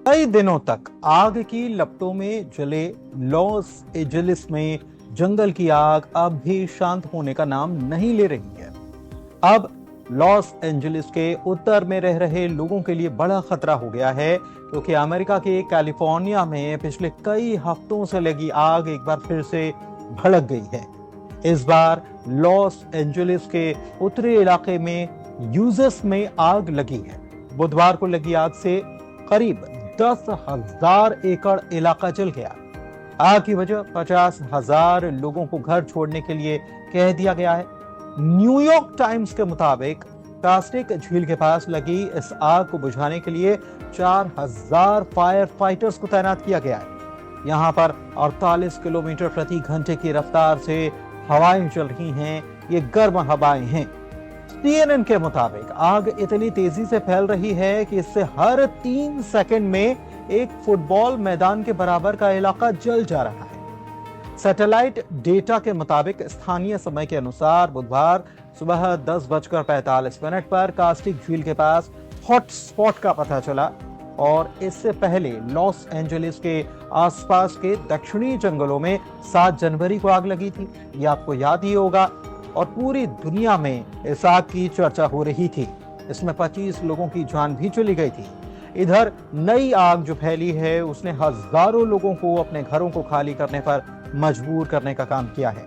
कई दिनों तक आग की लपटों में जले लॉस एंजलिस में जंगल की आग अब भी शांत होने का नाम नहीं ले रही है। अब लॉस एंजलिस के उत्तर में रह रहे लोगों के लिए बड़ा खतरा हो गया है, क्योंकि अमेरिका के कैलिफोर्निया में पिछले कई हफ्तों से लगी आग एक बार फिर से भड़क गई है। इस बार लॉस एंजलिस के उत्तरी इलाके में यूजस में आग लगी है। बुधवार को लगी आग से करीब 10,000 एकड़ इलाका जल गया। आग की वजह 50,000 लोगों को घर छोड़ने के लिए कह दिया गया है। न्यूयॉर्क टाइम्स के मुताबिक कास्टिक झील के पास लगी इस आग को बुझाने के लिए 4,000 फायर फाइटर्स को तैनात किया गया है। यहां पर 48 किलोमीटर प्रति घंटे की रफ्तार से हवाएं चल रही हैं। ये गर्म हवाएं हैं। CNN के मुताबिक आग इतनी तेजी से फैल रही है कि इससे हर 3 सेकंड में एक फुटबॉल मैदान के बराबर का इलाका जल जा रहा है। सैटेलाइट डेटा के मुताबिक स्थानीय समय के अनुसार बुधवार सुबह 10:45 पर कास्टिक झील के पास हॉट स्पॉट का पता चला, और इससे पहले लॉस एंजलिस के आसपास के दक्षिणी जंगलों में 7 जनवरी को आग लगी थी। ये आपको याद ही होगा, और पूरी दुनिया में इस आग की चर्चा हो रही थी। इसमें 25 लोगों की जान भी चली गई थी। इधर नई आग जो फैली है उसने हजारों लोगों को अपने घरों को खाली करने पर मजबूर करने का काम किया है।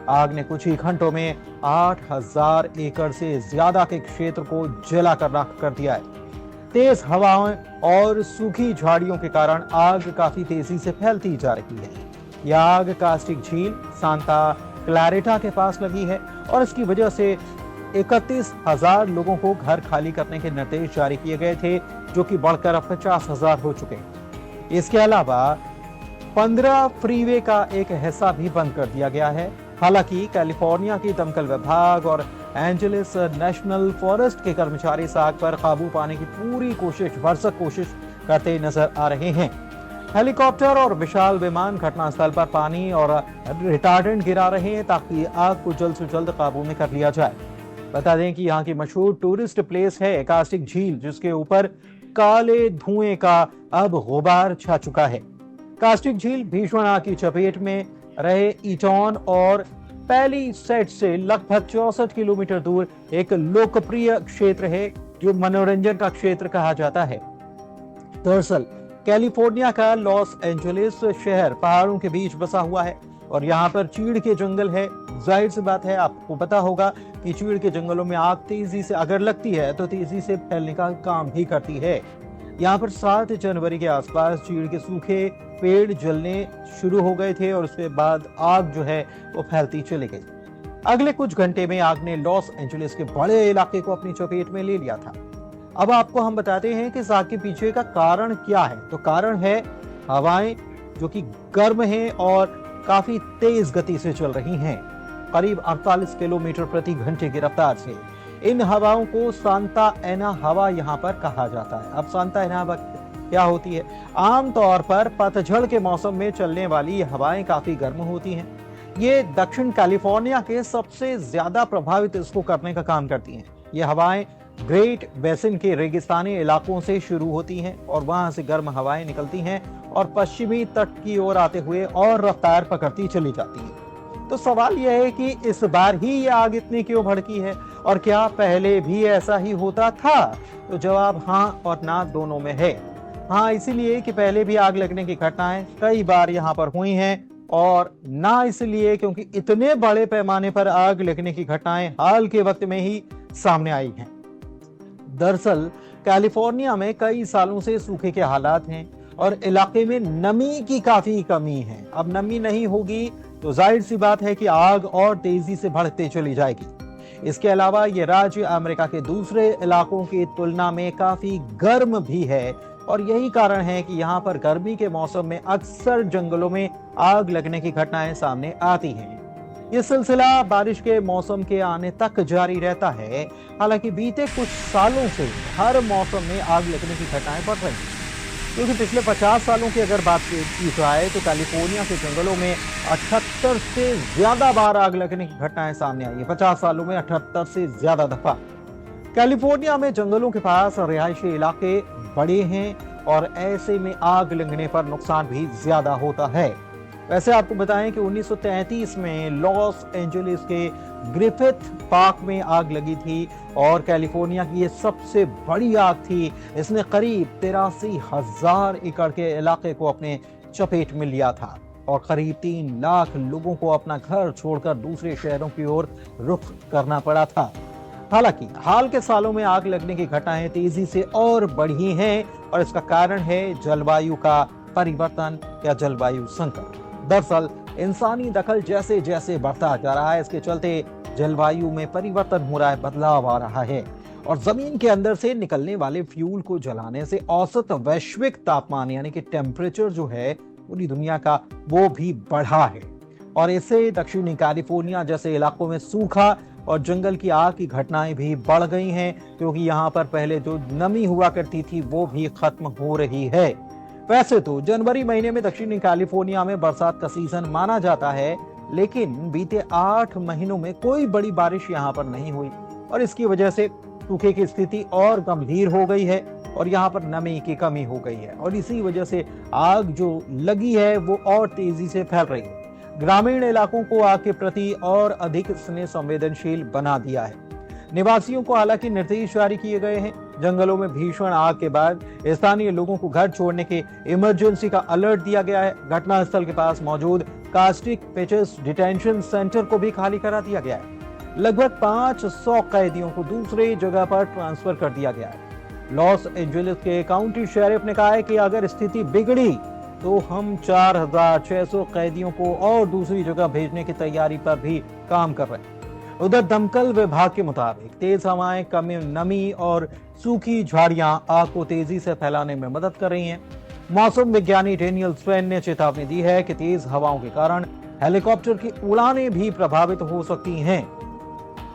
आग ने कुछ ही घंटों में 8,000 एकड़ से ज्यादा के क्षेत्र को जलाकर राख कर दिया है। तेज हवाओं और सूखी झाड़ियों के कारण आग काफी तेजी से फैलती जा रही है। यह आग कास्टिक झील सांता क्लैरिटा के पास लगी है, और इसकी वजह से 31,000 लोगों को घर खाली करने के निर्देश जारी किए गए थे, जो कि बढ़कर अब 50,000 हो चुके हैं। इसके अलावा 15 फ्रीवे का एक हिस्सा भी बंद कर दिया गया है। हालांकि कैलिफोर्निया की दमकल विभाग और एंजलिस नेशनल फॉरेस्ट के कर्मचारी इस आग पर काबू पाने की पूरी भरसक कोशिश करते नजर आ रहे हैं। हेलीकॉप्टर और विशाल विमान घटनास्थल पर पानी और रिटार्डेंट गिरा रहे हैं, ताकि आग को जल्द से जल्द काबू में कर लिया जाए। बता दें कि यहाँ की मशहूर टूरिस्ट प्लेस है कास्टिक झील, जिसके ऊपर काले धुएं का अब गुबार छा चुका है। कास्टिक झील भीषण आग की चपेट में रहे ईटॉन और पैली सेट से लगभग 64 किलोमीटर दूर एक लोकप्रिय क्षेत्र है, जो मनोरंजन का क्षेत्र कहा जाता है। दरअसल कैलिफोर्निया का लॉस एंजलिस शहर पहाड़ों के बीच बसा हुआ है, और यहाँ पर चीड़ के जंगल है। जाहिर सी बात है, आपको पता होगा कि चीड़ के जंगलों में आग तेजी से अगर लगती है तो तेजी से फैलने का काम भी करती है। यहाँ पर 7 जनवरी के आसपास चीड़ के सूखे पेड़ जलने शुरू हो गए थे, और उसके बाद आग जो है वो फैलती चली गई। अगले कुछ घंटे में आग ने लॉस एंजलिस के बड़े इलाके को अपनी चपेट में ले लिया था। अब आपको हम बताते हैं कि इस आग के पीछे का कारण क्या है। तो कारण है हवाएं, जो कि गर्म हैं और काफी तेज गति से चल रही हैं, करीब 48 किलोमीटर प्रति घंटे की रफ्तार से। इन हवाओं को सांता एना हवा यहाँ पर कहा जाता है। अब सांता एना हवा क्या होती है? आमतौर पर पतझड़ के मौसम में चलने वाली हवाएं काफी गर्म होती हैं। ये दक्षिण कैलिफोर्निया के सबसे ज्यादा प्रभावित इसको करने का काम करती हैं। ये हवाएं ग्रेट बेसिन के रेगिस्तानी इलाकों से शुरू होती हैं, और वहां से गर्म हवाएं निकलती हैं और पश्चिमी तट की ओर आते हुए और रफ्तार पकड़ती चली जाती हैं। तो सवाल यह है कि इस बार ही ये आग इतनी क्यों भड़की है, और क्या पहले भी ऐसा ही होता था? तो जवाब हाँ और ना दोनों में है। हाँ इसलिए कि पहले भी आग लगने की घटनाएं कई बार यहाँ पर हुई हैं, और ना इसलिए क्योंकि इतने बड़े पैमाने पर आग लगने की घटनाएं हाल के वक्त में ही सामने आई हैं। दरअसल कैलिफोर्निया में कई सालों से सूखे के हालात हैं, और इलाके में नमी की काफी कमी है। अब नमी नहीं होगी तो जाहिर सी बात है कि आग और तेजी से भड़कते चली जाएगी। इसके अलावा ये राज्य अमेरिका के दूसरे इलाकों की तुलना में काफी गर्म भी है, और यही कारण है कि यहाँ पर गर्मी के मौसम में अक्सर जंगलों में आग लगने की घटनाएं सामने आती हैं। ये सिलसिला बारिश के मौसम के आने तक जारी रहता है। हालांकि बीते कुछ सालों से हर मौसम में आग लगने की घटनाएं बढ़ रही हैं, क्योंकि पिछले 50 सालों की अगर बात की जाए तो कैलिफोर्निया के जंगलों में 78 से ज्यादा बार आग लगने की घटनाएं सामने आई है। 50 सालों में 78 से ज्यादा दफा। कैलिफोर्निया में जंगलों के पास रिहायशी इलाके बड़े हैं, और ऐसे में आग लगने पर नुकसान भी ज्यादा होता है। वैसे आपको बताएं कि 1933 में लॉस एंजलिस के ग्रिफिथ पार्क में आग लगी थी और कैलिफोर्निया की ये सबसे बड़ी आग थी। इसने करीब 83,000 एकड़ के इलाके को अपने चपेट में लिया था और करीब 3 लाख लोगों को अपना घर छोड़कर दूसरे शहरों की ओर रुख करना पड़ा था। हालांकि हाल के सालों में आग लगने की घटनाएं तेजी से और बढ़ी हैं और इसका कारण है जलवायु का परिवर्तन या जलवायु संकट। दरअसल इंसानी दखल जैसे जैसे बढ़ता जा रहा है, इसके चलते जलवायु में परिवर्तन हो रहा है, बदलाव आ रहा है और जमीन के अंदर से निकलने वाले फ्यूल को जलाने से औसत वैश्विक तापमान यानी कि टेम्परेचर जो है पूरी दुनिया का वो भी बढ़ा है और इससे दक्षिणी कैलिफोर्निया जैसे इलाकों में सूखा और जंगल की आग की घटनाएं भी बढ़ गई हैं, क्योंकि यहाँ पर पहले जो नमी हुआ करती थी वो भी खत्म हो रही है। वैसे तो जनवरी महीने में दक्षिणी कैलिफोर्निया में बरसात का सीजन माना जाता है, लेकिन बीते 8 महीनों में कोई बड़ी बारिश यहाँ पर नहीं हुई और इसकी वजह से सूखे की स्थिति और गंभीर हो गई है और यहाँ पर नमी की कमी हो गई है और इसी वजह से आग जो लगी है वो और तेजी से फैल रही है। ग्रामीण इलाकों को आग के प्रति और अधिक इसने संवेदनशील बना दिया है। निवासियों को हालांकि निर्देश जारी किए गए हैं। जंगलों में भीषण आग के बाद स्थानीय लोगों को घर छोड़ने के इमरजेंसी का अलर्ट दिया गया है। घटनास्थल के पास मौजूद कास्टिक पिचेस डिटेंशन सेंटर को भी खाली करा दिया गया है। लगभग 500 कैदियों को दूसरे जगह पर ट्रांसफर कर दिया गया है। लॉस एंजलिस के काउंटी शेरिफ ने कहा है कि अगर स्थिति बिगड़ी तो हम 4,600 कैदियों को और दूसरी जगह भेजने की तैयारी पर भी काम कर रहे हैं। उधर दमकल विभाग के मुताबिक तेज हवाएं, कम नमी और सूखी झाड़ियां आग को तेजी से फैलाने में मदद कर रही हैं। मौसम विज्ञानी डेनियल स्वेन ने चेतावनी दी है कि तेज हवाओं के कारण हेलीकॉप्टर की उड़ानें भी प्रभावित हो सकती हैं।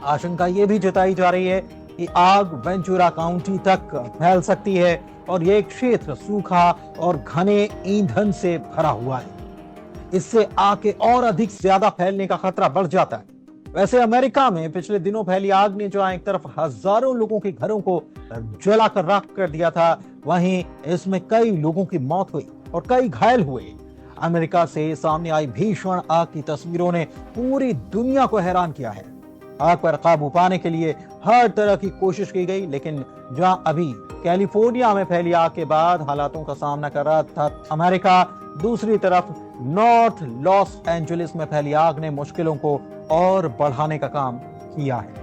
आशंका ये भी जताई जा रही है कि आग वेंचुरा काउंटी तक फैल सकती है और यह क्षेत्र सूखा और घने ईंधन से भरा हुआ है। इससे आग के और अधिक ज्यादा फैलने का खतरा बढ़ जाता है। वैसे अमेरिका में पिछले दिनों फैली आग ने जहां एक तरफ हजारों लोगों के घरों को जलाकर राख कर दिया था, वहीं इसमें कई लोगों की मौत हुई और कई घायल हुए। अमेरिका से सामने आई भीषण आग की तस्वीरों ने पूरी दुनिया को हैरान किया है। आग पर काबू पाने के लिए हर तरह की कोशिश की गई, लेकिन जहां अभी कैलिफोर्निया में फैली आग के बाद हालातों का सामना कर रहा था अमेरिका, दूसरी तरफ नॉर्थ लॉस एंजलिस में फैली आग ने मुश्किलों को और बढ़ाने का काम किया है।